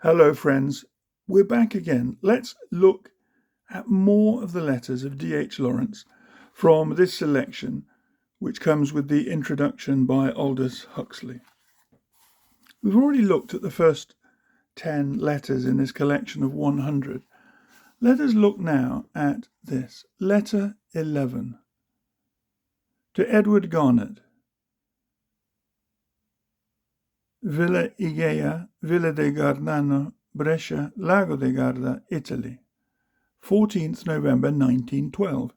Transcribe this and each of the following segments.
Hello, friends. We're back again. Let's look at more of the letters of D.H. Lawrence from this selection, which comes with the introduction by Aldous Huxley. We've already looked at the first 10 letters in this collection of 100. Let us look now at this. Letter 11. To Edward Garnett. Villa Igea, Villa de Garnano, Brescia, Lago de Garda, Italy. 14th November 1912.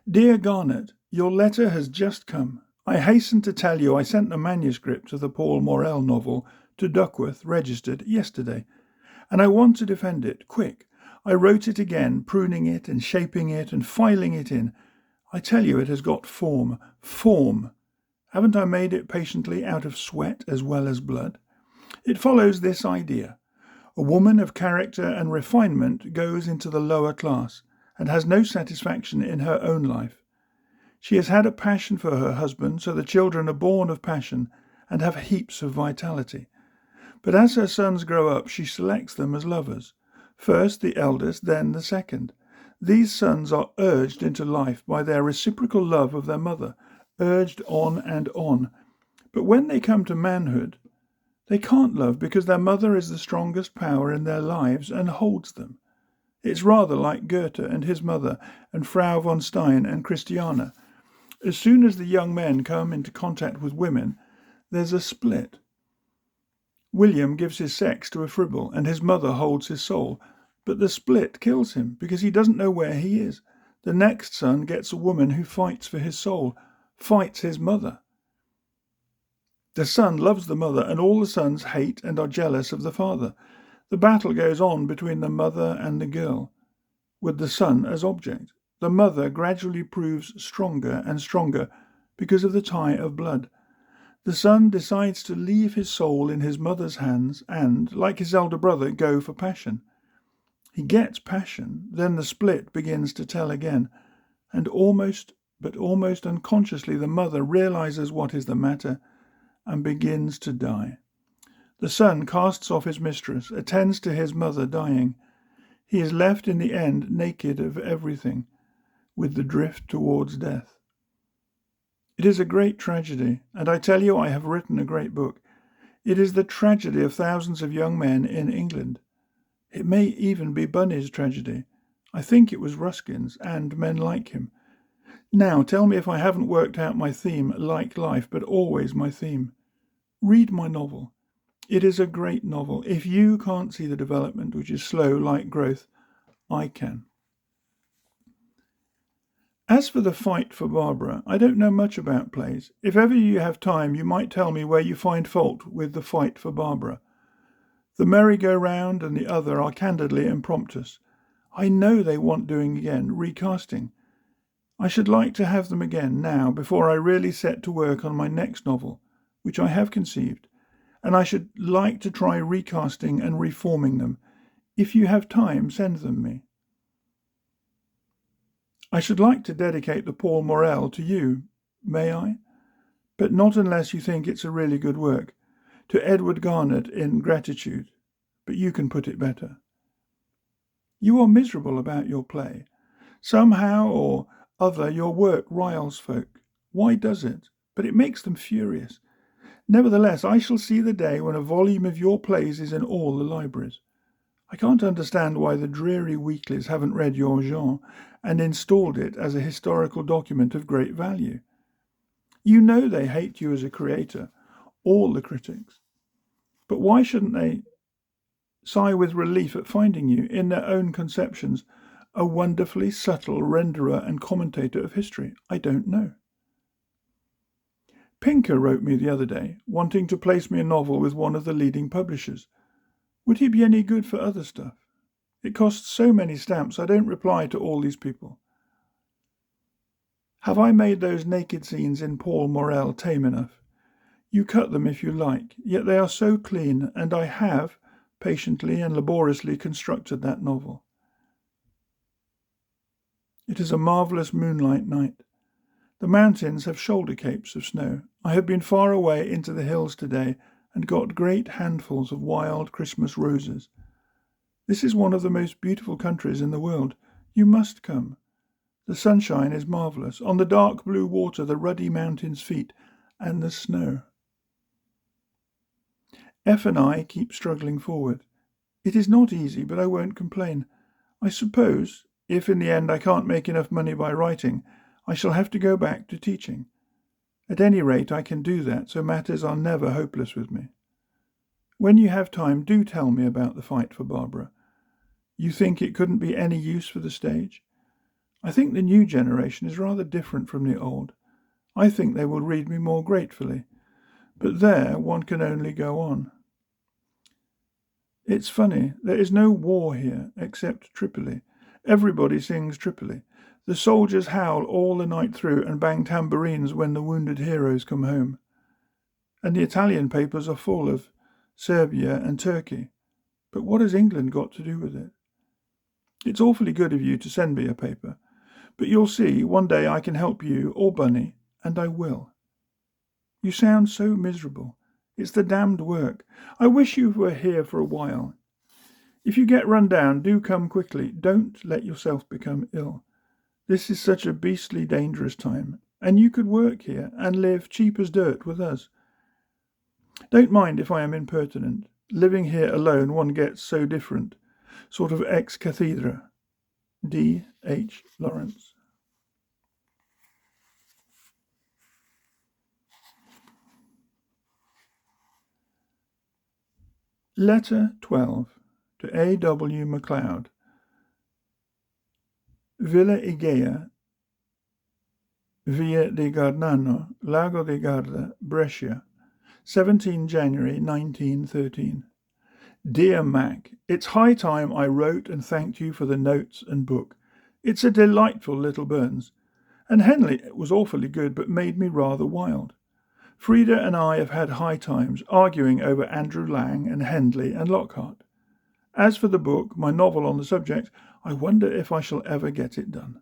Dear Garnett, your letter has just come. I hasten to tell you I sent the manuscript of the Paul Morel novel to Duckworth, registered, yesterday, and I want to defend it, quick. I wrote it again, pruning it and shaping it and filing it in. I tell you it has got form. Form! Haven't I made it patiently out of sweat as well as blood? It follows this idea. A woman of character and refinement goes into the lower class and has no satisfaction in her own life. She has had a passion for her husband, so the children are born of passion and have heaps of vitality. But as her sons grow up, she selects them as lovers. First the eldest, then the second. These sons are urged into life by their reciprocal love of their mother, urged on and on. But when they come to manhood, they can't love because their mother is the strongest power in their lives and holds them. It's rather like Goethe and his mother and Frau von Stein and Christiana. As soon as the young men come into contact with women, there's a split. William gives his sex to a fribble and his mother holds his soul, but the split kills him because he doesn't know where he is. The next son gets a woman who fights for his soul, fights his mother. The son loves the mother, and all the sons hate and are jealous of the father. The battle goes on between the mother and the girl, with the son as object. The mother gradually proves stronger and stronger because of the tie of blood. The son decides to leave his soul in his mother's hands and, like his elder brother, go for passion. He gets passion, then the split begins to tell again, and almost unconsciously the mother realizes what is the matter and begins to die. The son casts off his mistress, attends to his mother dying. He is left in the end naked of everything, with the drift towards death. It is a great tragedy, and I tell you I have written a great book. It is the tragedy of thousands of young men in England. It may even be Bunny's tragedy. I think it was Ruskin's and men like him. Now tell me if I haven't worked out my theme, like life, but always my theme. Read my novel. It is a great novel. If you can't see the development, which is slow like growth, I can. As for the fight for Barbara, I don't know much about plays. If ever you have time, you might tell me where you find fault with the fight for Barbara. The merry-go-round and the other are candidly impromptus. I know they want doing again, recasting. I should like to have them again now, before I really set to work on my next novel, which I have conceived, and I should like to try recasting and reforming them. If you have time, send them me. I should like to dedicate the Paul Morel to you, may I? But not unless you think it's a really good work. To Edward Garnett in gratitude, but you can put it better. You are miserable about your play. Somehow or other your work riles folk. Why does it? But it makes them furious. Nevertheless, I shall see the day when a volume of your plays is in all the libraries. I can't understand why the dreary weeklies haven't read your Jean and installed it as a historical document of great value. You know they hate you as a creator, all the critics. But why shouldn't they sigh with relief at finding you, in their own conceptions, a wonderfully subtle renderer and commentator of history? I don't know. Pinker wrote me the other day, wanting to place me a novel with one of the leading publishers. Would he be any good for other stuff? It costs so many stamps, I don't reply to all these people. Have I made those naked scenes in Paul Morel tame enough? You cut them if you like, yet they are so clean, and I have patiently and laboriously constructed that novel. It is a marvellous moonlight night. The mountains have shoulder capes of snow. I have been far away into the hills today and got great handfuls of wild Christmas roses. This is one of the most beautiful countries in the world. You must come. The sunshine is marvellous. On the dark blue water, the ruddy mountain's feet, and the snow. F and I keep struggling forward. It is not easy, but I won't complain. I suppose, if in the end I can't make enough money by writing, I shall have to go back to teaching. At any rate, I can do that, so matters are never hopeless with me. When you have time, do tell me about the fight for Barbara. You think it couldn't be any use for the stage? I think the new generation is rather different from the old. I think they will read me more gratefully. But there one can only go on. It's funny, there is no war here except Tripoli. Everybody sings Tripoli. The soldiers howl all the night through and bang tambourines when the wounded heroes come home. And the Italian papers are full of Serbia and Turkey. But what has England got to do with it? It's awfully good of you to send me a paper. But you'll see, one day I can help you or Bunny, and I will. You sound so miserable. It's the damned work. I wish you were here for a while. If you get run down, do come quickly. Don't let yourself become ill. This is such a beastly dangerous time, and you could work here and live cheap as dirt with us. Don't mind if I am impertinent. Living here alone one gets so different. Sort of ex cathedra. D. H. Lawrence. Letter 12 to A. W. MacLeod. Villa Igiea, Via di Garnano, Lago di Garda, Brescia, 17 January 1913. Dear Mac, it's high time I wrote and thanked you for the notes and book. It's a delightful little Burns. And Henley was awfully good, but made me rather wild. Frida and I have had high times, arguing over Andrew Lang and Henley and Lockhart. As for the book, my novel on the subject, I wonder if I shall ever get it done.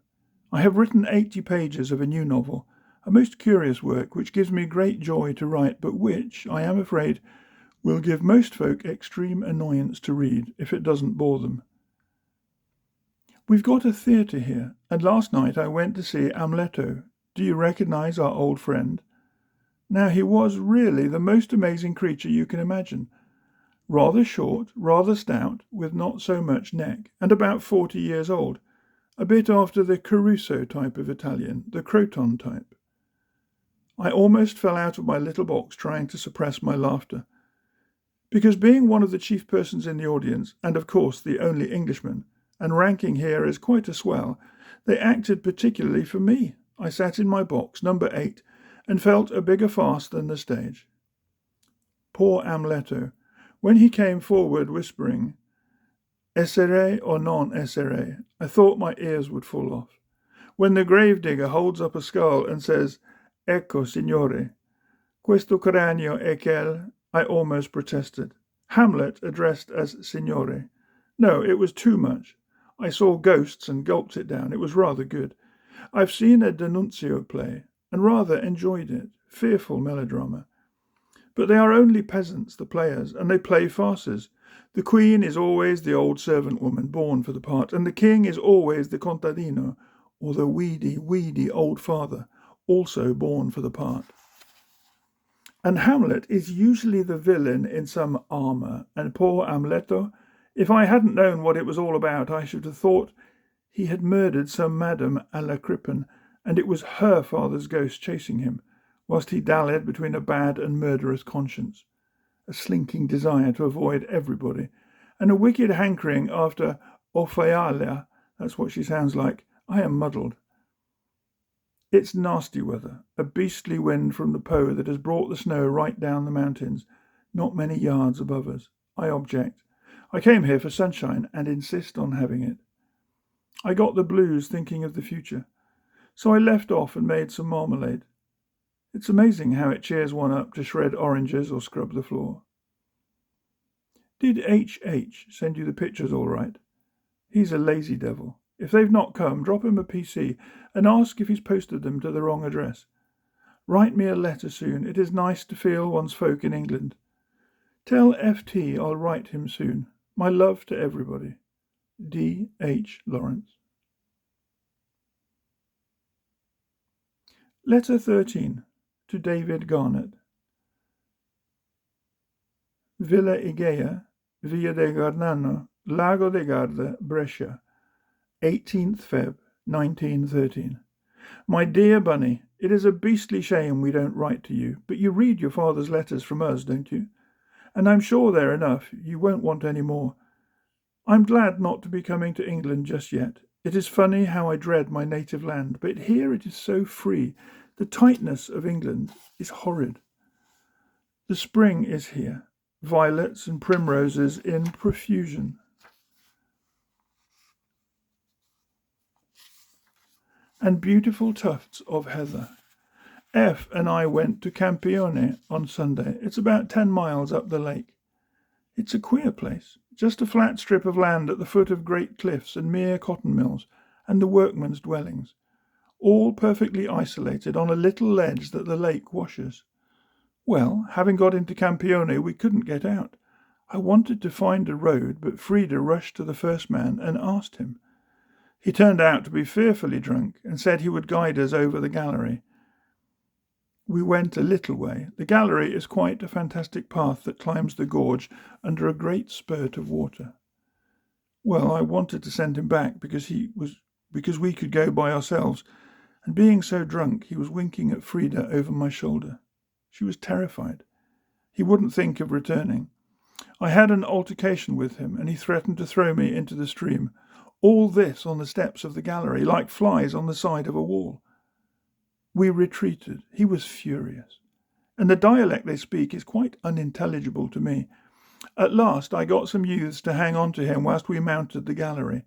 I have written 80 pages of a new novel, a most curious work which gives me great joy to write, but which, I am afraid, will give most folk extreme annoyance to read if it doesn't bore them. We've got a theatre here, and last night I went to see Amleto. Do you recognise our old friend? Now, he was really the most amazing creature you can imagine. Rather short, rather stout, with not so much neck, and about 40 years old, a bit after the Caruso type of Italian, the Croton type. I almost fell out of my little box trying to suppress my laughter, because being one of the chief persons in the audience, and of course the only Englishman, and ranking here as quite a swell, they acted particularly for me. I sat in my box, number 8, and felt a bigger farce than the stage. Poor Amleto, when he came forward whispering, "Essere or non essere," I thought my ears would fall off. When the gravedigger holds up a skull and says, "Ecco, signore, questo cranio è quel," I almost protested. Hamlet addressed as signore. No, it was too much. I saw ghosts and gulped it down. It was rather good. I've seen a D'Annunzio play, and rather enjoyed it. Fearful melodrama. But they are only peasants, the players, and they play farces. The queen is always the old servant woman born for the part, and the king is always the contadino, or the weedy old father, also born for the part. And Hamlet is usually the villain in some armour, and poor Amleto, if I hadn't known what it was all about, I should have thought he had murdered some madam à la Crippen, and it was her father's ghost chasing him, whilst he dallied between a bad and murderous conscience, a slinking desire to avoid everybody, and a wicked hankering after Ophelia. That's what she sounds like. I am muddled. It's nasty weather, a beastly wind from the Po that has brought the snow right down the mountains, not many yards above us. I object. I came here for sunshine and insist on having it. I got the blues thinking of the future, so I left off and made some marmalade. It's amazing how it cheers one up to shred oranges or scrub the floor. Did H. send you the pictures all right? He's a lazy devil. If they've not come, drop him a PC and ask if he's posted them to the wrong address. Write me a letter soon. It is nice to feel one's folk in England. Tell F.T. I'll write him soon. My love to everybody. D. H. Lawrence. Letter 13 to David Garnett. Villa Igea, Via de Garnano, Lago de Garda, Brescia, 18th Feb. 1913. My dear Bunny, it is a beastly shame we don't write to you, but you read your father's letters from us, don't you? And I'm sure they're enough. You won't want any more. I'm glad not to be coming to England just yet. It is funny how I dread my native land, but here it is so free. The tightness of England is horrid. The spring is here, violets and primroses in profusion. And beautiful tufts of heather. F and I went to Campione on Sunday. It's about 10 miles up the lake. It's a queer place, just a flat strip of land at the foot of great cliffs and mere cotton mills, and the workmen's dwellings, all perfectly isolated on a little ledge that the lake washes. Well, having got into Campione, we couldn't get out. I wanted to find a road, but Frida rushed to the first man and asked him. He turned out to be fearfully drunk and said he would guide us over the gallery. We went a little way. The gallery is quite a fantastic path that climbs the gorge under a great spurt of water. Well, I wanted to send him back because we could go by ourselves, and being so drunk, he was winking at Frida over my shoulder. She was terrified. He wouldn't think of returning. I had an altercation with him, and he threatened to throw me into the stream. All this on the steps of the gallery, like flies on the side of a wall. We retreated. He was furious. And the dialect they speak is quite unintelligible to me. At last I got some youths to hang on to him whilst we mounted the gallery.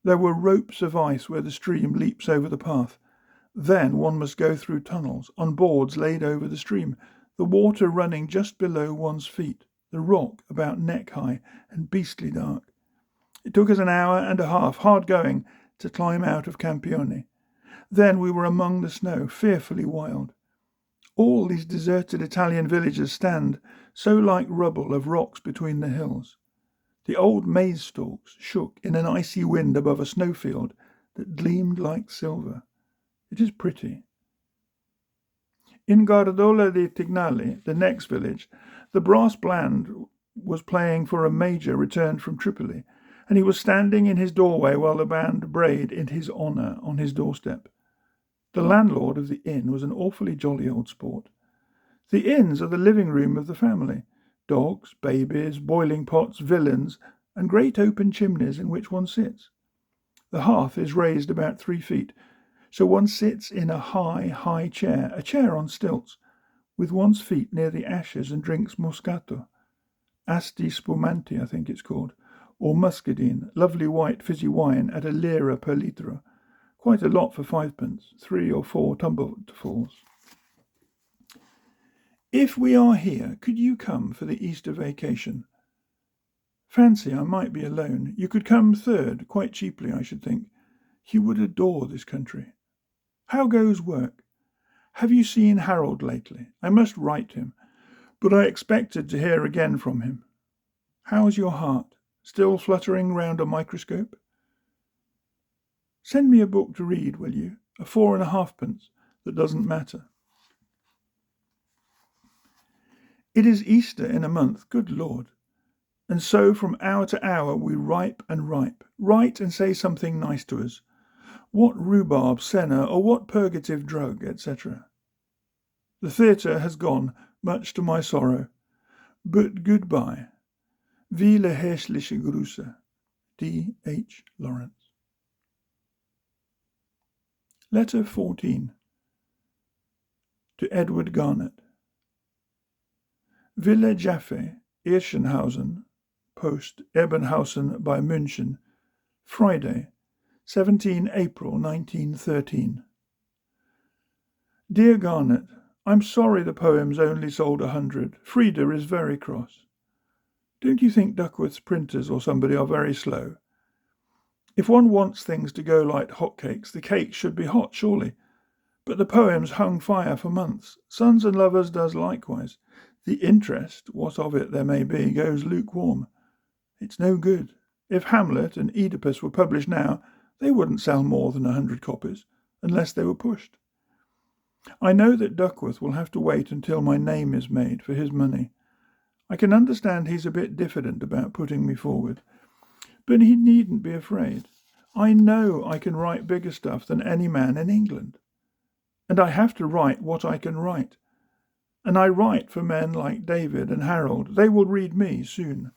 There were ropes of ice where the stream leaps over the path. Then one must go through tunnels, on boards laid over the stream, the water running just below one's feet, the rock about neck-high and beastly dark. It took us an hour and a half, hard going, to climb out of Campione. Then we were among the snow, fearfully wild. All these deserted Italian villages stand so like rubble of rocks between the hills. The old maize stalks shook in an icy wind above a snowfield that gleamed like silver. It is pretty. In Gardola di Tignali, the next village, the brass band was playing for a major returned from Tripoli, and he was standing in his doorway while the band brayed in his honour on his doorstep. The landlord of the inn was an awfully jolly old sport. The inns are the living room of the family. Dogs, babies, boiling pots, villains, and great open chimneys in which one sits. The hearth is raised about 3 feet, so one sits in a high chair, a chair on stilts, with one's feet near the ashes and drinks Moscato. Asti Spumanti, I think it's called, or Muscadine, lovely white fizzy wine at £1 per litro. Quite a lot for 5p, 3 or 4 tumblerfuls. If we are here, could you come for the Easter vacation? Fancy, I might be alone. You could come 3rd, quite cheaply, I should think. You would adore this country. How goes work? Have you seen Harold lately? I must write him, but I expected to hear again from him. How's your heart? Still fluttering round a microscope? Send me a book to read, will you? A 4.5p, that doesn't matter. It is Easter in a month, good Lord. And so from hour to hour we ripe and ripe. Write and say something nice to us. What rhubarb, senna, or what purgative drug, etc. The theatre has gone, much to my sorrow. But goodbye. Wie le hässliche Grüße. D. H. Lawrence. Letter 14 to Edward Garnett. Villa Jaffe, Irschenhausen, Post Ebenhausen by München, Friday, 17 April 1913. Dear Garnett, I'm sorry the poems only sold 100. Frida is very cross. Don't you think Duckworth's printers or somebody are very slow? If one wants things to go like hotcakes, the cakes should be hot, surely. But the poems hung fire for months. Sons and Lovers does likewise. The interest, what of it there may be, goes lukewarm. It's no good. If Hamlet and Oedipus were published now, they wouldn't sell more than 100 copies, unless they were pushed. I know that Duckworth will have to wait until my name is made for his money. I can understand he's a bit diffident about putting me forward, but he needn't be afraid. I know I can write bigger stuff than any man in England. And I have to write what I can write. And I write for men like David and Harold. They will read me soon.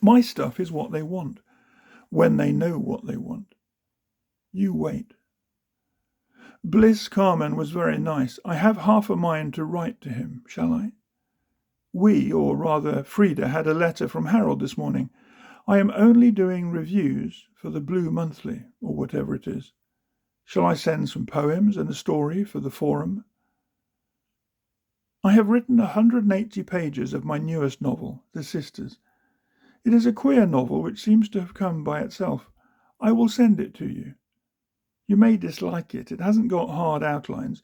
My stuff is what they want, when they know what they want. You wait. Bliss Carman was very nice. I have half a mind to write to him, shall I? We, or rather Frida, had a letter from Harold this morning. I am only doing reviews for the Blue Monthly, or whatever it is. Shall I send some poems and a story for the Forum? I have written 180 pages of my newest novel, The Sisters. It is a queer novel which seems to have come by itself. I will send it to you. You may dislike it. It hasn't got hard outlines,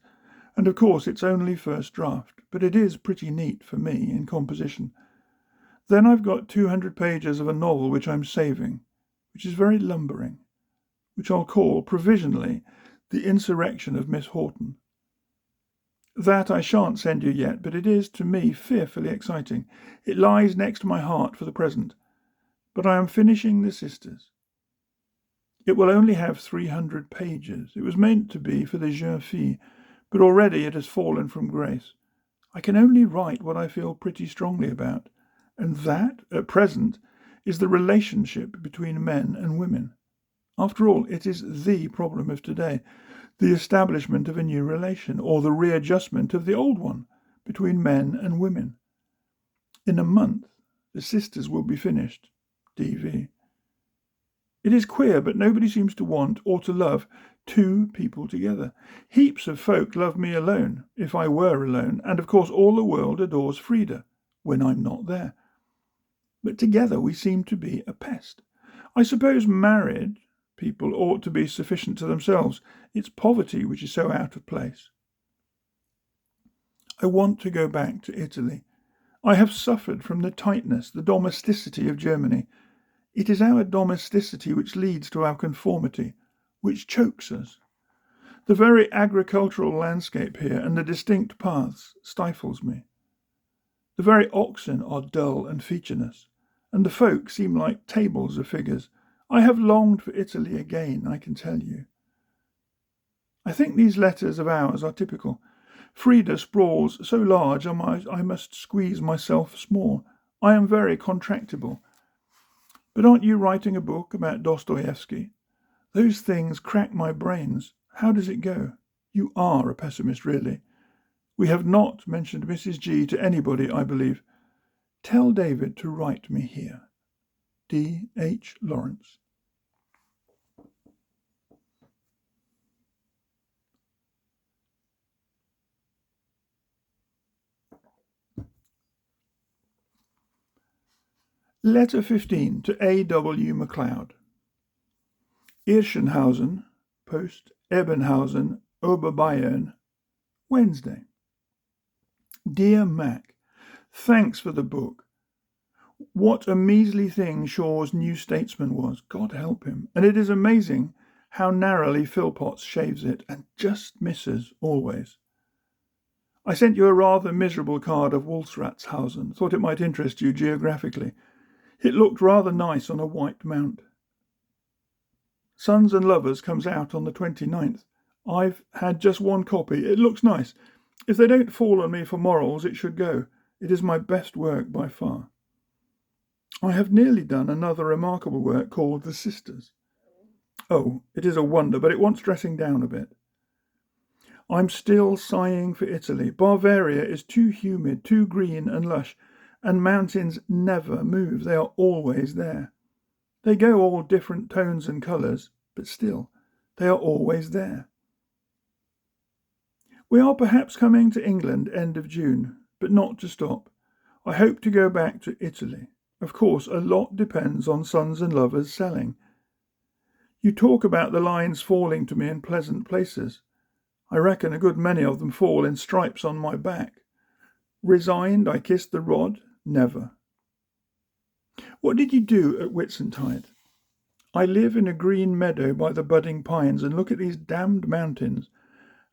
and of course it's only first draft, but it is pretty neat for me in composition. Then I've got 200 pages of a novel which I'm saving, which is very lumbering, which I'll call, provisionally, The Insurrection of Miss Horton. That I shan't send you yet, but it is, to me, fearfully exciting. It lies next to my heart for the present. But I am finishing The Sisters. It will only have 300 pages. It was meant to be for the Jeune Fille, but already it has fallen from grace. I can only write what I feel pretty strongly about, and that, at present, is the relationship between men and women. After all, it is the problem of today, the establishment of a new relation, or the readjustment of the old one, between men and women. In a month, The Sisters will be finished. D.V. It is queer, but nobody seems to want or to love two people together. Heaps of folk love me alone, if I were alone, and of course all the world adores Frida, when I'm not there. But together we seem to be a pest. I suppose married people ought to be sufficient to themselves. It's poverty which is so out of place. I want to go back to Italy. I have suffered from the tightness, the domesticity of Germany. It is our domesticity which leads to our conformity, which chokes us. The very agricultural landscape here and the distinct paths stifles me. The very oxen are dull and featureless, and the folk seem like tables of figures. I have longed for Italy again, I can tell you. I think these letters of ours are typical. Frida sprawls so large I must squeeze myself small. I am very contractible. But aren't you writing a book about Dostoevsky? Those things crack my brains. How does it go? You are a pessimist, really. We have not mentioned Mrs. G to anybody, I believe. Tell David to write me here. D. H. Lawrence. Letter 15 to A. W. MacLeod. Irschenhausen, Post, Ebenhausen, Oberbayern, Wednesday. Dear Mac, thanks for the book. What a measly thing Shaw's New Statesman was, God help him, and it is amazing how narrowly Philpotts shaves it, and just misses always. I sent you a rather miserable card of Wolfratshausen, thought it might interest you geographically. It looked rather nice on a white mount. Sons and Lovers comes out on the 29th. I've had just one copy. It looks nice. If they don't fall on me for morals, it should go. It is my best work by far. I have nearly done another remarkable work called The Sisters. Oh, it is a wonder, but it wants dressing down a bit. I'm still sighing for Italy. Bavaria is too humid, too green and lush, and mountains never move. They are always there. They go all different tones and colours, but still, they are always there. We are perhaps coming to England end of June, but not to stop. I hope to go back to Italy. Of course, a lot depends on Sons and Lovers selling. You talk about the lines falling to me in pleasant places. I reckon a good many of them fall in stripes on my back. Resigned, I kissed the rod? Never. What did you do at Whitsuntide? I live in a green meadow by the budding pines and look at these damned mountains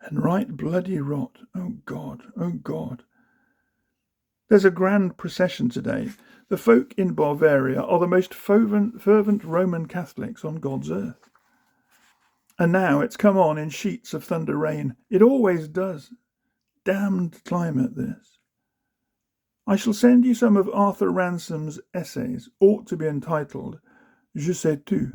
and write bloody rot. Oh God, oh God. There's a grand procession today. The folk in Bavaria are the most fervent Roman Catholics on God's earth. And now it's come on in sheets of thunder rain. It always does. Damned climate, this. I shall send you some of Arthur Ransom's essays, ought to be entitled Je sais tout.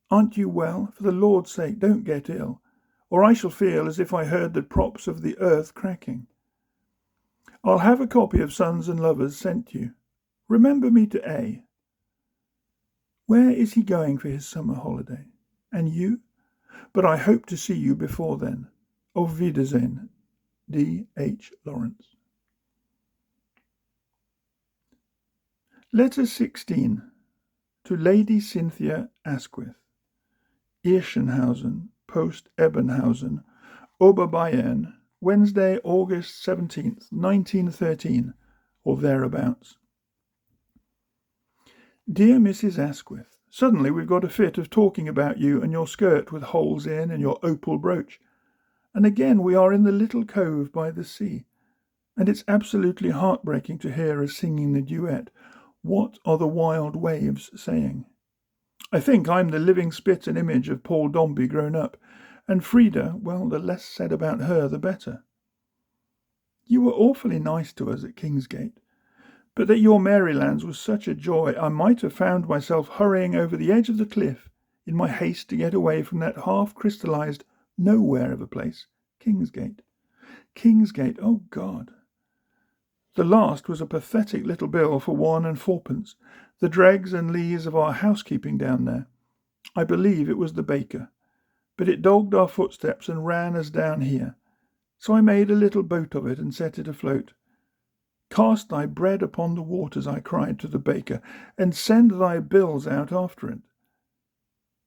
Aren't you well? For the Lord's sake, don't get ill, or I shall feel as if I heard the props of the earth cracking. I'll have a copy of Sons and Lovers sent you. Remember me to A. Where is he going for his summer holiday? And you? But I hope to see you before then. Auf Wiedersehen. D. H. Lawrence. Letter 16. To Lady Cynthia Asquith. Irschenhausen, Post Ebenhausen, Oberbayern, Wednesday, August 17th, 1913, or thereabouts. Dear Mrs. Asquith, suddenly we've got a fit of talking about you and your skirt with holes in and your opal brooch. And again we are in the little cove by the sea. And it's absolutely heartbreaking to hear us singing the duet, What Are the Wild Waves Saying? I think I'm the living spit and image of Paul Dombey grown up, and Frida, well, the less said about her, the better. You were awfully nice to us at Kingsgate, but that your Marylands was such a joy I might have found myself hurrying over the edge of the cliff in my haste to get away from that half-crystallized nowhere of a place, Kingsgate. Kingsgate, oh God! The last was a pathetic little bill for 1 and 4pence, the dregs and lees of our housekeeping down there. I believe it was the baker, but it dogged our footsteps and ran us down here. So I made a little boat of it and set it afloat. Cast thy bread upon the waters, I cried to the baker, and send thy bills out after it.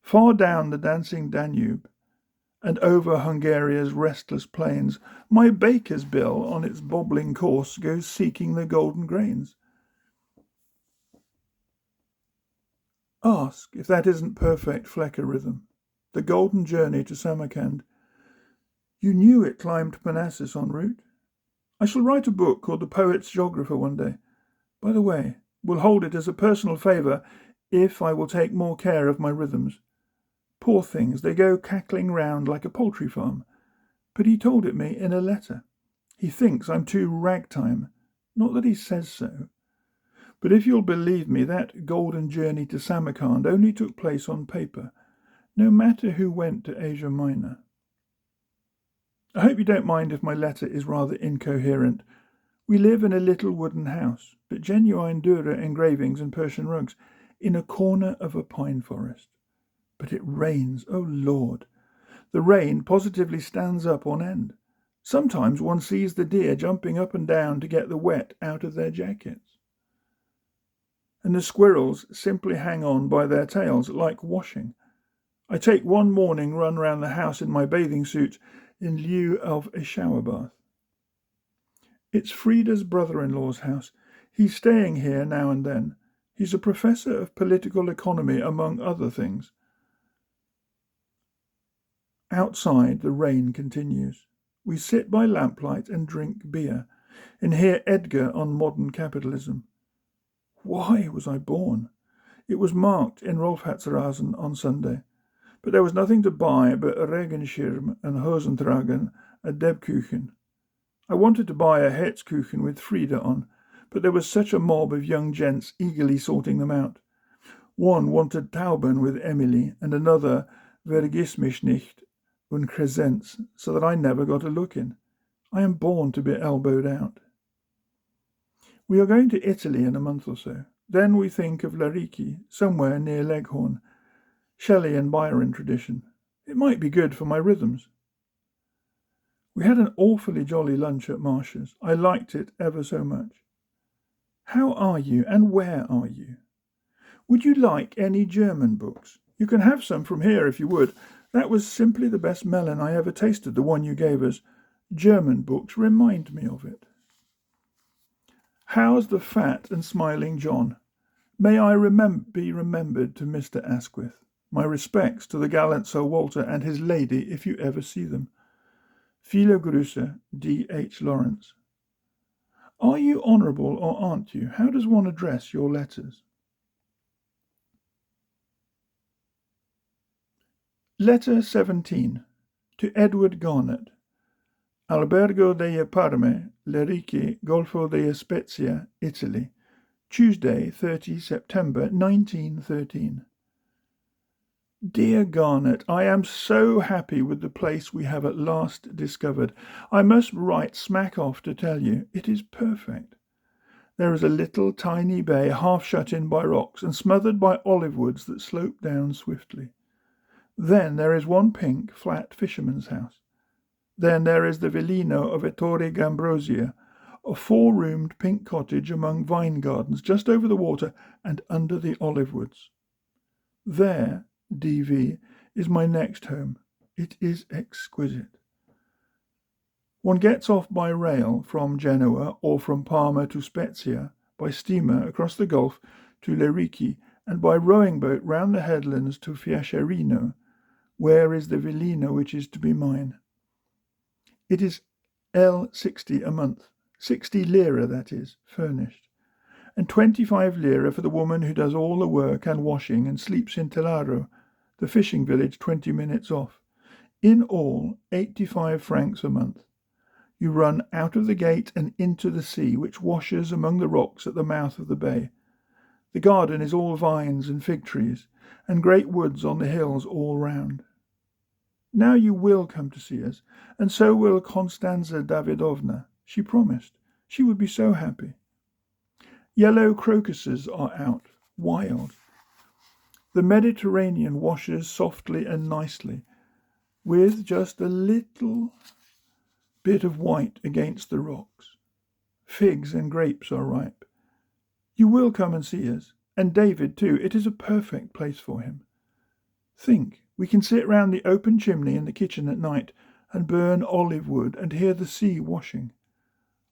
Far down the dancing Danube, and over Hungaria's restless plains, my baker's bill on its bobbling course goes seeking the golden grains. Ask if that isn't perfect Flecker rhythm, the golden journey to Samarkand. You knew it climbed Parnassus en route? I shall write a book called The Poet's Geographer one day. By the way, we'll hold it as a personal favour if I will take more care of my rhythms. Poor things, they go cackling round like a poultry farm. But he told it me in a letter. He thinks I'm too ragtime. Not that he says so. But if you'll believe me, that golden journey to Samarkand only took place on paper, no matter who went to Asia Minor. I hope you don't mind if my letter is rather incoherent. We live in a little wooden house, but genuine Dürer engravings and Persian rugs, in a corner of a pine forest. But it rains, oh Lord! The rain positively stands up on end. Sometimes one sees the deer jumping up and down to get the wet out of their jackets. And the squirrels simply hang on by their tails like washing. I take one morning run round the house in my bathing suit in lieu of a shower bath. It's Frida's brother-in-law's house. He's staying here now and then. He's a professor of political economy, among other things. Outside, the rain continues. We sit by lamplight and drink beer, and hear Edgar on modern capitalism. Why was I born? It was marked in Rolfhatzrasen on Sunday, but there was nothing to buy but a Regenschirm and Hosentragen, a Debkuchen. I wanted to buy a Hetzkuchen with Frida on, but there was such a mob of young gents eagerly sorting them out. One wanted Tauben with Emily, and another Vergiss mich nicht und Crescents, so that I never got a look in. I am born to be elbowed out. We are going to Italy in a month or so. Then we think of Lariki, somewhere near Leghorn. Shelley and Byron tradition. It might be good for my rhythms. We had an awfully jolly lunch at Marsh's. I liked it ever so much. How are you, and where are you? Would you like any German books? You can have some from here if you would. That was simply the best melon I ever tasted, the one you gave us. German books remind me of it. How's the fat and smiling John? May I be remembered to Mr. Asquith. My respects to the gallant Sir Walter and his lady, if you ever see them. Viele Grüße, D. H. Lawrence. Are you honourable or aren't you? How does one address your letters? Letter 17. To Edward Garnett. Albergo delle Parme, Lerici, Golfo della Spezia, Italy. Tuesday, 30 September 1913. Dear Garnett, I am so happy with the place we have at last discovered. I must write smack off to tell you it is perfect. There is a little tiny bay half shut in by rocks and smothered by olive woods that slope down swiftly. Then there is one pink, flat fisherman's house. Then there is the villino of Ettore Gambrosia, a four-roomed pink cottage among vine gardens just over the water and under the olive woods. There, D.V., is my next home. It is exquisite. One gets off by rail from Genoa or from Parma to Spezia, by steamer across the Gulf to Lerici, and by rowing boat round the headlands to Fiacherino, where is the villino which is to be mine. It is L60 a month, 60 lira, that is, furnished, and 25 lira for the woman who does all the work and washing and sleeps in Telaro, the fishing village 20 minutes off. In all, 85 francs a month. You run out of the gate and into the sea, which washes among the rocks at the mouth of the bay. The garden is all vines and fig trees, and great woods on the hills all round. Now you will come to see us, and so will Constanza Davidovna. She promised. She would be so happy. Yellow crocuses are out, wild. The Mediterranean washes softly and nicely, with just a little bit of white against the rocks. Figs and grapes are ripe. You will come and see us, and David too. It is a perfect place for him. Think, we can sit round the open chimney in the kitchen at night and burn olive wood and hear the sea washing.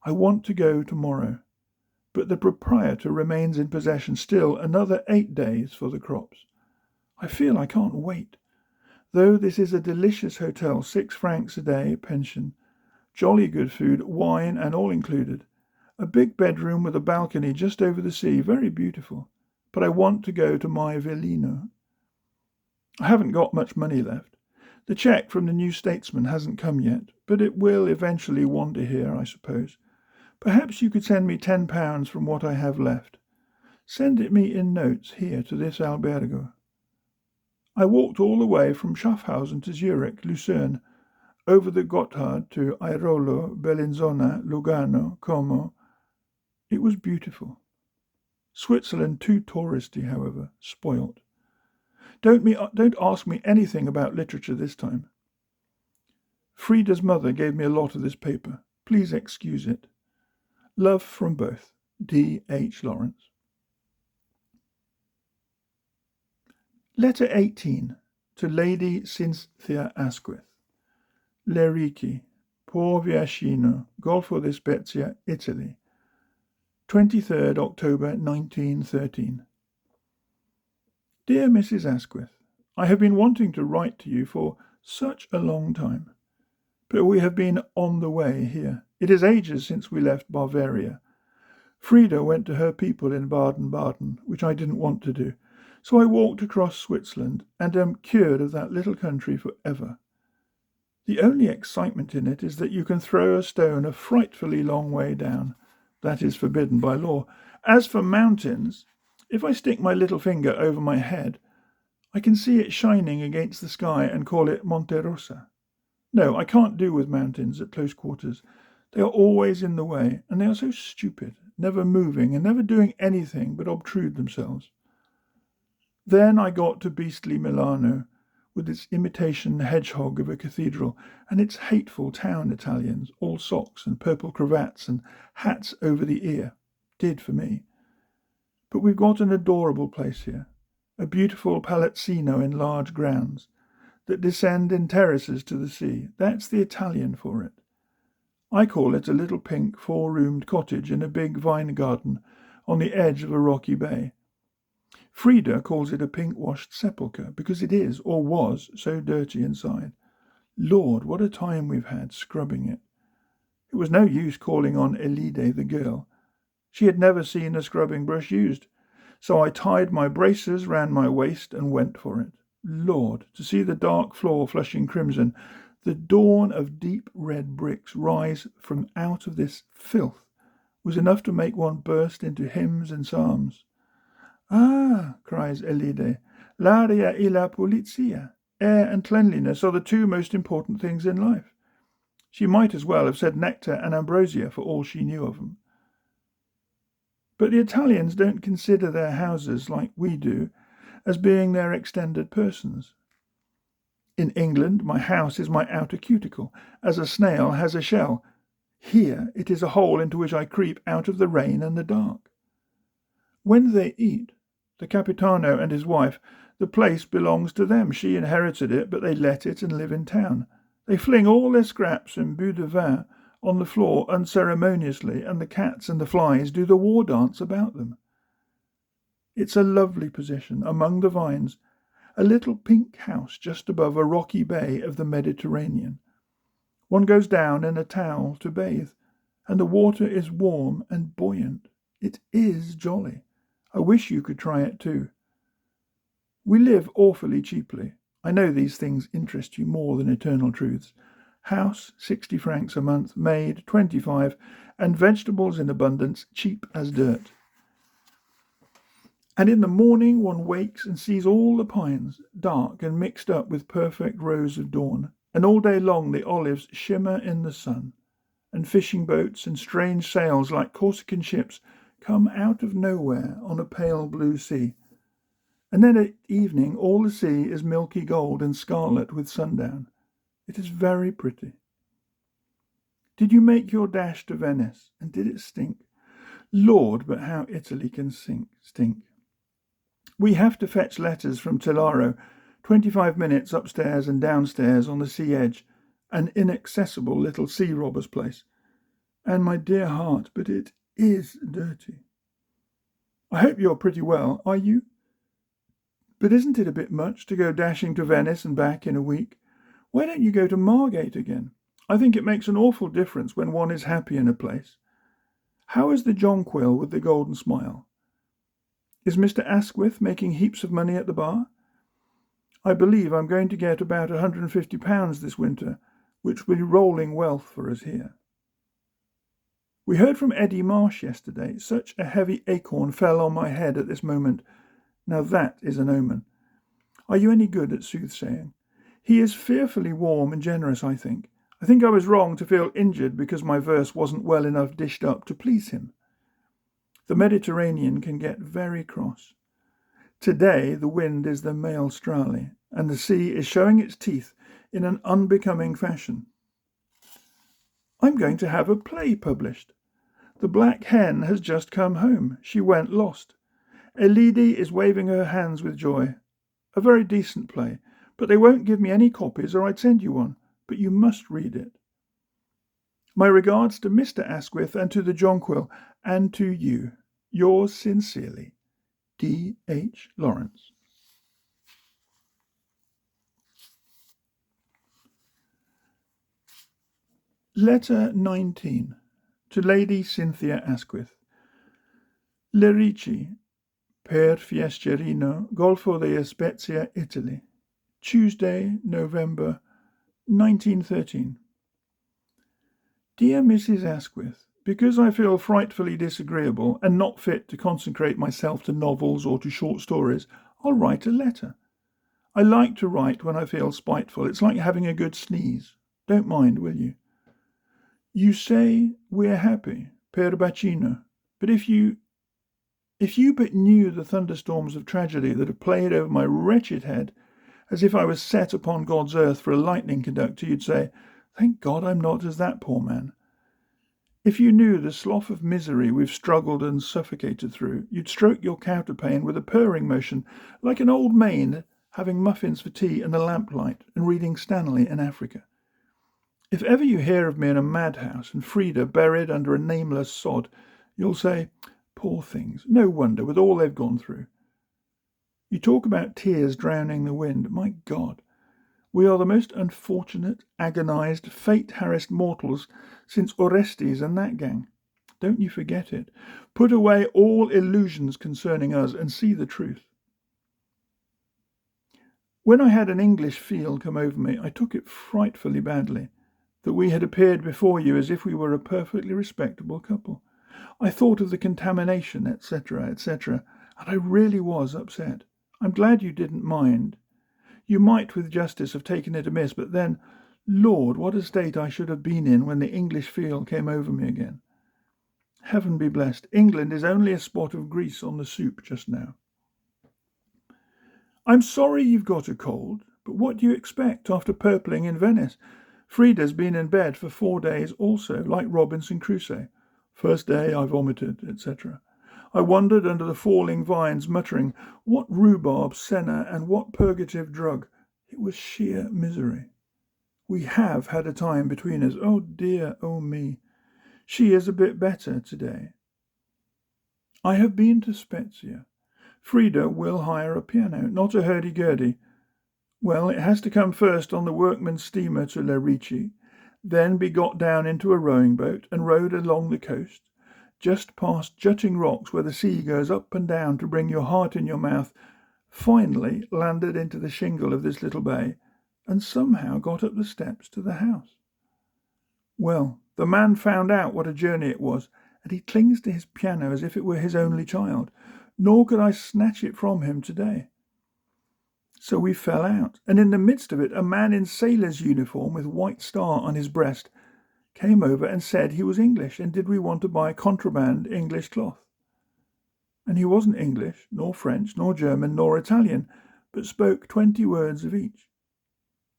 I want to go tomorrow, but the proprietor remains in possession still another 8 days for the crops. I feel I can't wait. Though this is a delicious hotel, 6 francs a day, pension, jolly good food, wine and all included, a big bedroom with a balcony just over the sea, very beautiful. But I want to go to my villino. I haven't got much money left. The cheque from the New Statesman hasn't come yet, but it will eventually wander here, I suppose. Perhaps you could send me £10 from what I have left. Send it me in notes here to this albergo. I walked all the way from Schaffhausen to Zurich, Lucerne, over the Gotthard to Airolo, Bellinzona, Lugano, Como. It was beautiful. Switzerland too touristy, however, spoilt. Don't ask me anything about literature this time. Frida's mother gave me a lot of this paper. Please excuse it. Love from both. D. H. Lawrence. Letter 18. To Lady Cynthia Asquith. Lerici, Por Viascino, Golfo di Spezia, Italy. 23rd October 1913. Dear Mrs. Asquith, I have been wanting to write to you for such a long time, but we have been on the way here. It is ages since we left Bavaria. Frida went to her people in Baden-Baden, which I didn't want to do, so I walked across Switzerland and am cured of that little country for ever. The only excitement in it is that you can throw a stone a frightfully long way down. That is forbidden by law. As for mountains, if I stick my little finger over my head, I can see it shining against the sky and call it Monte Rosa. No, I can't do with mountains at close quarters. They are always in the way, and they are so stupid, never moving and never doing anything but obtrude themselves. Then I got to beastly Milano, with its imitation hedgehog of a cathedral, and its hateful town Italians, all socks and purple cravats and hats over the ear. Did for me. But we've got an adorable place here, a beautiful palazzino in large grounds, that descend in terraces to the sea. That's the Italian for it. I call it a little pink four-roomed cottage in a big vine garden on the edge of a rocky bay. Frida calls it a pink-washed sepulchre because it is, or was, so dirty inside. Lord, what a time we've had scrubbing it. It was no use calling on Elide the girl. She had never seen a scrubbing brush used, so I tied my braces round my waist and went for it. Lord, to see the dark floor flushing crimson, the dawn of deep red bricks rise from out of this filth, was enough to make one burst into hymns and psalms. Ah, cries Elide, l'aria e la pulizia. Air and cleanliness are the two most important things in life. She might as well have said nectar and ambrosia for all she knew of them. But the Italians don't consider their houses, like we do, as being their extended persons. In England, my house is my outer cuticle, as a snail has a shell. Here it is a hole into which I creep out of the rain and the dark. When they eat, the Capitano and his wife, the place belongs to them. She inherited it, but they let it and live in town. They fling all their scraps and bout de vin on the floor unceremoniously, and the cats and the flies do the war dance about them. It's a lovely position among the vines, a little pink house just above a rocky bay of the Mediterranean. One goes down in a towel to bathe, and the water is warm and buoyant. It is jolly. I wish you could try it too. We live awfully cheaply. I know these things interest you more than eternal truths. House, 60 francs a month, maid, 25, and vegetables in abundance, cheap as dirt. And in the morning one wakes and sees all the pines, dark and mixed up with perfect rose of dawn, and all day long the olives shimmer in the sun, and fishing boats and strange sails like Corsican ships come out of nowhere on a pale blue sea. And then at evening all the sea is milky gold and scarlet with sundown. It is very pretty. Did you make your dash to Venice, and did it stink? Lord, but how Italy can stink. We have to fetch letters from Tellaro, 25 minutes upstairs and downstairs on the sea edge, an inaccessible little sea robber's place. And my dear heart, but it is dirty. I hope you're pretty well, are you? But isn't it a bit much to go dashing to Venice and back in a week? Why don't you go to Margate again? I think it makes an awful difference when one is happy in a place. How is the jonquil with the golden smile? Is Mr. Asquith making heaps of money at the bar? I believe I'm going to get about £150 this winter, which will be rolling wealth for us here. We heard from Eddie Marsh yesterday. Such a heavy acorn fell on my head at this moment. Now that is an omen. Are you any good at soothsaying? He is fearfully warm and generous, I think. I think I was wrong to feel injured because my verse wasn't well enough dished up to please him. The Mediterranean can get very cross. Today the wind is the maestrale, and the sea is showing its teeth in an unbecoming fashion. I'm going to have a play published. The Black Hen has just come home. She went lost. Elide is waving her hands with joy. A very decent play, but they won't give me any copies or I'd send you one, but you must read it. My regards to Mr. Asquith and to the jonquil, and to you. Yours sincerely, D. H. Lawrence. Letter 19. To Lady Cynthia Asquith. Lerici, per Fiescherino, Golfo della Spezia, Italy. Tuesday, November 1913. Dear Mrs. Asquith, because I feel frightfully disagreeable and not fit to consecrate myself to novels or to short stories, I'll write a letter. I like to write when I feel spiteful. It's like having a good sneeze. Don't mind, will you? You say we're happy, per bacino, but if you but knew the thunderstorms of tragedy that have played over my wretched head, as if I was set upon God's earth for a lightning conductor, you'd say, thank God I'm not as that poor man. If you knew the slough of misery we've struggled and suffocated through, you'd stroke your counterpane with a purring motion, like an old maid having muffins for tea in the lamplight and reading Stanley in Africa. If ever you hear of me in a madhouse and Frida buried under a nameless sod, you'll say, poor things, no wonder, with all they've gone through. You talk about tears drowning the wind. My God, we are the most unfortunate, agonized, fate-harassed mortals since Orestes and that gang. Don't you forget it. Put away all illusions concerning us and see the truth. When I had an English feel come over me, I took it frightfully badly, that we had appeared before you as if we were a perfectly respectable couple. I thought of the contamination, etc., etc., and I really was upset. I'm glad you didn't mind. You might with justice have taken it amiss, but then, Lord, what a state I should have been in when the English feel came over me again. Heaven be blessed, England is only a spot of grease on the soup just now. I'm sorry you've got a cold, but what do you expect after purpling in Venice? Frida's been in bed for 4 days also, like Robinson Crusoe. First day I vomited, etc. I wandered under the falling vines, muttering, what rhubarb, senna, and what purgative drug. It was sheer misery. We have had a time between us. Oh dear, oh me. She is a bit better today. I have been to Spezia. Frida will hire a piano, not a hurdy-gurdy. Well, it has to come first on the workman's steamer to Lerici, then be got down into a rowing boat and rowed along the coast, just past jutting rocks where the sea goes up and down to bring your heart in your mouth, finally landed into the shingle of this little bay, and somehow got up the steps to the house. Well, the man found out what a journey it was, and he clings to his piano as if it were his only child, nor could I snatch it from him today. So we fell out, and in the midst of it, a man in sailor's uniform with white star on his breast came over and said he was English, and did we want to buy contraband English cloth. And he wasn't English, nor French, nor German, nor Italian, but spoke 20 words of each.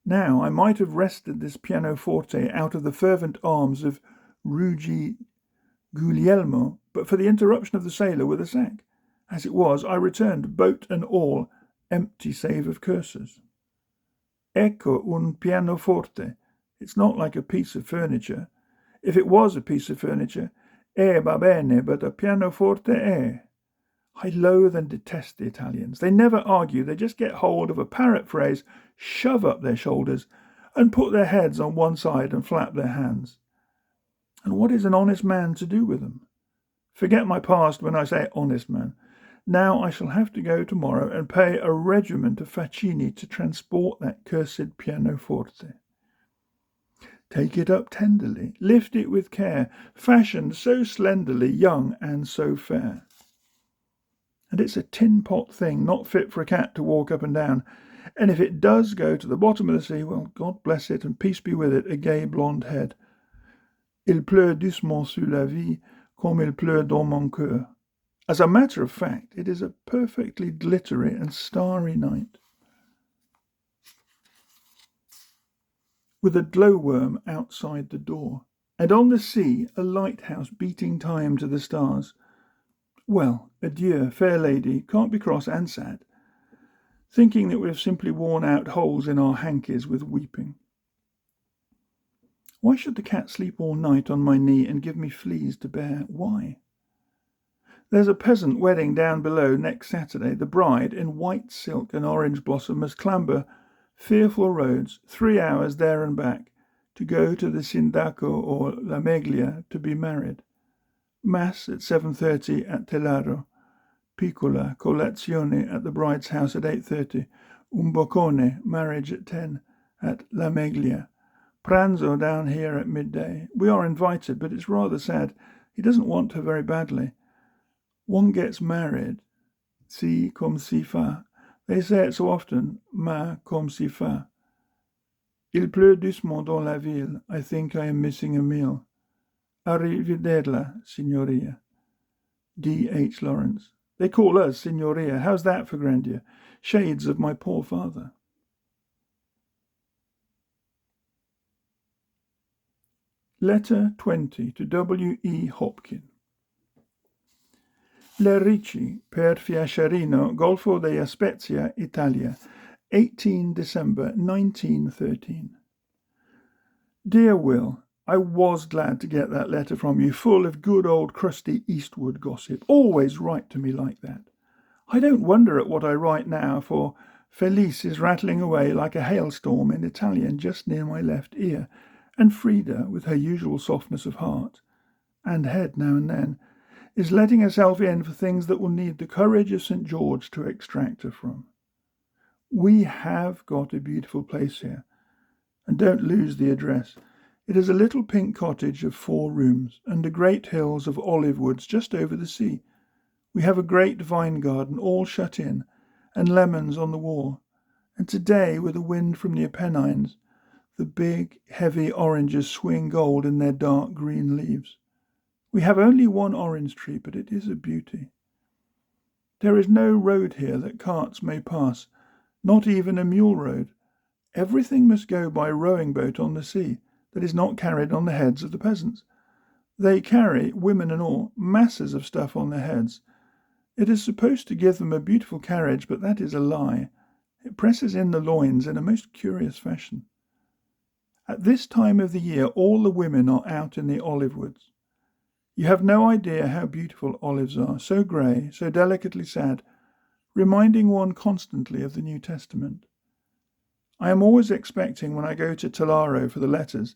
Now, I might have wrested this pianoforte out of the fervent arms of Ruggi Guglielmo, but for the interruption of the sailor with a sack. As it was, I returned, boat and all, empty save of curses. Ecco un pianoforte. It's not like a piece of furniture. If it was a piece of furniture, va bene, but a pianoforte è. I loathe and detest the Italians. They never argue. They just get hold of a parrot phrase, shove up their shoulders, and put their heads on one side and flap their hands. And what is an honest man to do with them? Forget my past when I say honest man. Now I shall have to go tomorrow and pay a regiment of facchini to transport that cursed pianoforte. Take it up tenderly, lift it with care, fashioned so slenderly, young and so fair. And it's a tin-pot thing, not fit for a cat to walk up and down. And if it does go to the bottom of the sea, well, God bless it, and peace be with it, a gay blonde head. Il pleut doucement sur la vie, comme il pleut dans mon cœur. As a matter of fact, it is a perfectly glittery and starry night, with a glowworm outside the door, and on the sea a lighthouse beating time to the stars. Well, adieu, fair lady, can't be cross and sad, thinking that we have simply worn out holes in our hankies with weeping. Why should the cat sleep all night on my knee and give me fleas to bear? Why? There's a peasant wedding down below next Saturday. The bride, in white silk and orange blossom, must clamber fearful roads, 3 hours there and back, to go to the Sindaco or La Meglia to be married. Mass at 7:30 at Telaro. Piccola colazione at the bride's house at 8:30. Un boccone, marriage at 10 at La Meglia. Pranzo down here at midday. We are invited, but it's rather sad. He doesn't want her very badly. One gets married, si comme si fa. They say it so often, ma comme si fa. Il pleut doucement dans la ville. I think I am missing a meal. Arrivederla, signoria. D. H. Lawrence. They call us signoria. How's that for grandeur? Shades of my poor father. Letter 20 to W. E. Hopkin. Lerici, per Fiasciarino, Golfo della Spezia, Italia, 18 December 1913. Dear Will, I was glad to get that letter from you, full of good old crusty Eastwood gossip. Always write to me like that. I don't wonder at what I write now, for Felice is rattling away like a hailstorm in Italian just near my left ear, and Frida, with her usual softness of heart and head now and then, is letting herself in for things that will need the courage of St. George to extract her from. We have got a beautiful place here, and don't lose the address. It is a little pink cottage of 4 rooms, under great hills of olive woods just over the sea. We have a great vine garden all shut in, and lemons on the wall. And today, with a wind from the Apennines, the big, heavy oranges swing gold in their dark green leaves. We have only one orange tree, but it is a beauty. There is no road here that carts may pass, not even a mule road. Everything must go by rowing boat on the sea, that is not carried on the heads of the peasants. They carry, women and all, masses of stuff on their heads. It is supposed to give them a beautiful carriage, but that is a lie. It presses in the loins in a most curious fashion. At this time of the year, all the women are out in the olive woods. You have no idea how beautiful olives are, so grey, so delicately sad, reminding one constantly of the New Testament. I am always expecting, when I go to Talaro for the letters,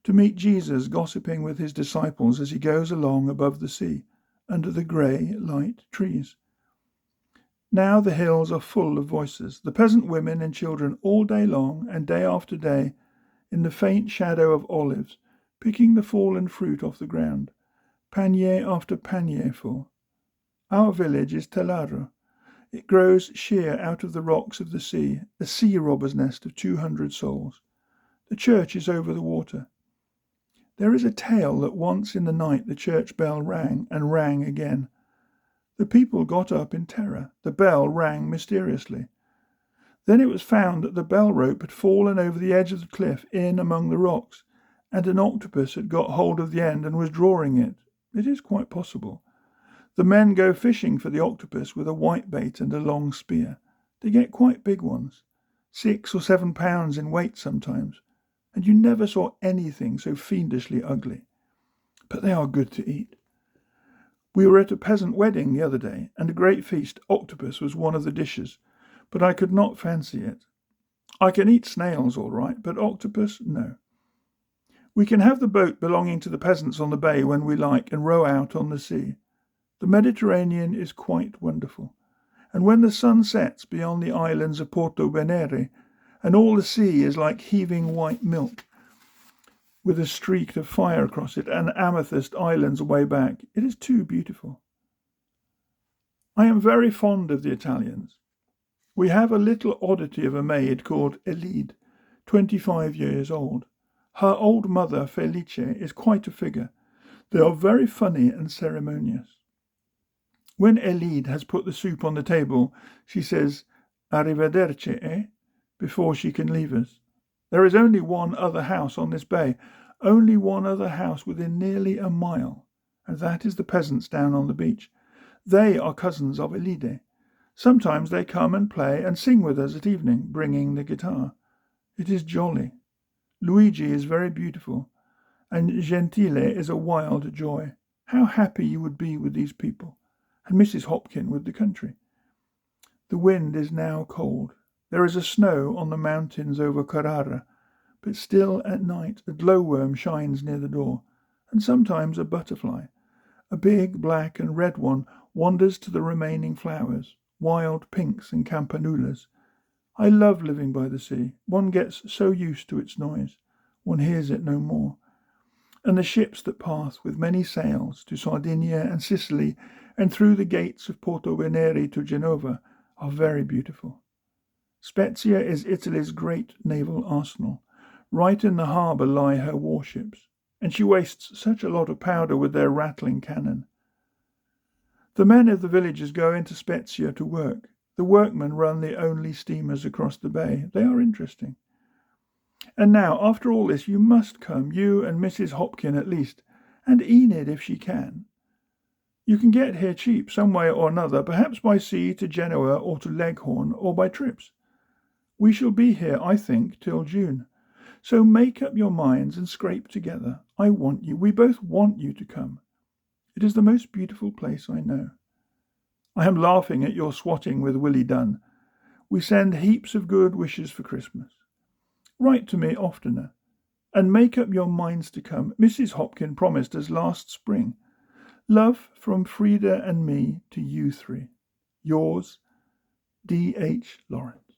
to meet Jesus gossiping with his disciples as he goes along above the sea, under the grey, light trees. Now the hills are full of voices, the peasant women and children all day long and day after day, in the faint shadow of olives, picking the fallen fruit off the ground, panier after panier full. Our village is Talaro. It grows sheer out of the rocks of the sea, a sea robber's nest of 200 souls. The church is over the water. There is a tale that once in the night the church bell rang and rang again. The people got up in terror. The bell rang mysteriously. Then it was found that the bell rope had fallen over the edge of the cliff in among the rocks, and an octopus had got hold of the end and was drawing it. It is quite possible. The men go fishing for the octopus with a whitebait and a long spear. They get quite big ones, 6 or 7 pounds in weight sometimes, and you never saw anything so fiendishly ugly. But they are good to eat. We were at a peasant wedding the other day, and a great feast. Octopus was one of the dishes, but I could not fancy it. I can eat snails all right, but octopus, no. We can have the boat belonging to the peasants on the bay when we like and row out on the sea. The Mediterranean is quite wonderful, and when the sun sets beyond the islands of Porto Venere, and all the sea is like heaving white milk, with a streak of fire across it, and amethyst islands away back, it is too beautiful. I am very fond of the Italians. We have a little oddity of a maid called Elide, 25 years old. Her old mother, Felice, is quite a figure. They are very funny and ceremonious. When Elide has put the soup on the table, she says, "Arrivederci, eh?" before she can leave us. There is only one other house on this bay, only one other house within nearly a mile, and that is the peasants down on the beach. They are cousins of Elide. Sometimes they come and play and sing with us at evening, bringing the guitar. It is jolly. Luigi is very beautiful, and Gentile is a wild joy. How happy you would be with these people, and Mrs. Hopkin with the country. The wind is now cold. There is a snow on the mountains over Carrara, but still at night a glowworm shines near the door, and sometimes a butterfly. A big black and red one wanders to the remaining flowers, wild pinks and campanulas. I love living by the sea. One gets so used to its noise, one hears it no more. And the ships that pass with many sails to Sardinia and Sicily and through the gates of Porto Venere to Genova are very beautiful. Spezia is Italy's great naval arsenal. Right in the harbour lie her warships, and she wastes such a lot of powder with their rattling cannon. The men of the villages go into Spezia to work. The workmen run the only steamers across the bay. They are interesting. And now, after all this, you must come, you and Mrs. Hopkin at least, and Enid if she can. You can get here cheap some way or another, perhaps by sea to Genoa or to Leghorn, or by trips. We shall be here, I think, till June. So make up your minds and scrape together. I want you. We both want you to come. It is the most beautiful place I know. I am laughing at your swatting with Willie Dunn. We send heaps of good wishes for Christmas. Write to me oftener, and make up your minds to come. Mrs. Hopkin promised us last spring. Love from Frida and me to you three. Yours, D. H. Lawrence.